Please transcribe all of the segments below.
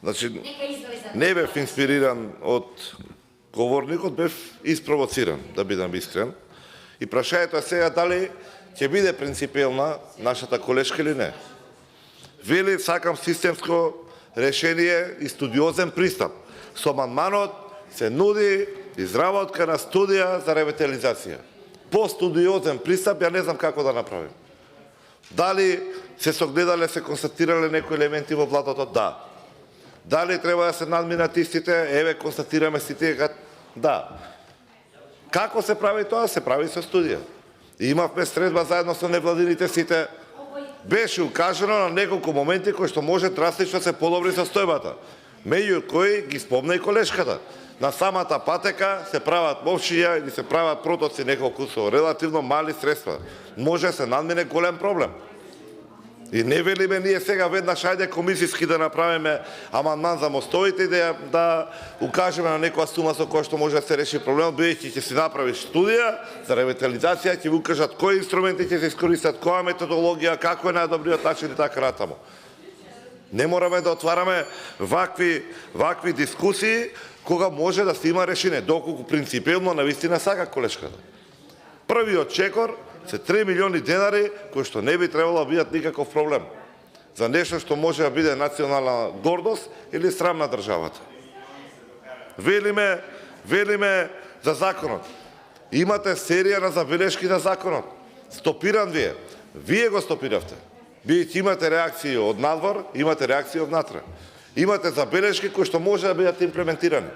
Значи, не бев инспириран од говорникот, бев испровоциран, да бидам искрен. И прашањето е сега дали ќе биде принципиелна нашата колешка или не. Вели, сакам системско решение и студиозен пристап. Со амандманот се нуди изработка на студија за ревитализација. По студиозен пристап, ја не знам како да направим. Дали се согледале, се констатирале некои елементи во владото? Да. Дали треба да се надминат истите? Еве, констатираме сите. Да. Како се прави тоа? Се прави со студија. И имавме средба заедно со невладините сите. Беше укажено на неколку моменти кои што може драстично се подобри состојбата. Меѓу кои ги спомна и колешката. На самата патека се прават мовшиња или се прават протоци неколку со релативно мали средства. Може да се надмине голем проблем. И не велиме ние сега веднаш ајде комисиски да направиме амандман за мостовите и да укажеме на некоја сума со која што може да се реши проблемот, бидејќи ќе се направи студија за ревитализација, ќе ви укажат кои инструменти ќе се искористат, која методологија, како е најдобриот начин и така натаму. Не мораме да отвараме вакви дискусии кога може да се има решение, доколку принципиелно навистина сака колешката. Првиот чекор се 3 милиони денари кои што не би требало да бидат никаков проблем за нешто што може да биде национална гордост или срам на државата. Велиме за законот. Имате серија на забелешки на законот. Стопиран вие. Вие го стопиравте. Бидејќи имате реакции од надвор, имате реакции од натре. Имате забелешки кои што може да бидат имплементирани.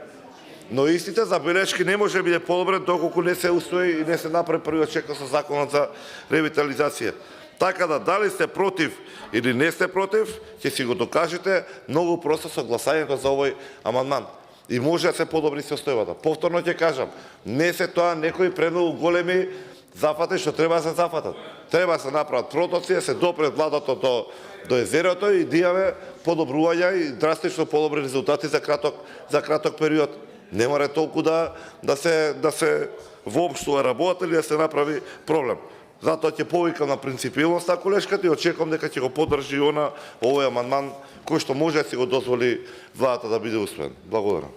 Но истите забелешки не може да биде подобрен доколку не се устои и не се направи првиот чекор со законот за ревитализација. Така да дали сте против или не сте против, ќе си го докажете многу просто со гласањето за овој амандман. И може да се подобри состојбата. Повторно ќе кажам, не се тоа некои премногу големи зафати што треба да се зафатат. Треба да се направат протоци, да се допре владото до езерото и да имаме подобрувања и драстично подобри резултати за краток период. Не мора толку да се воопштува работа или да се направи проблем. Затоа ќе повикам на принципиелност на колешката и очекувам дека ќе го поддржи овој амандман кој што може да си го дозволи владата да биде успеен. Благодарам.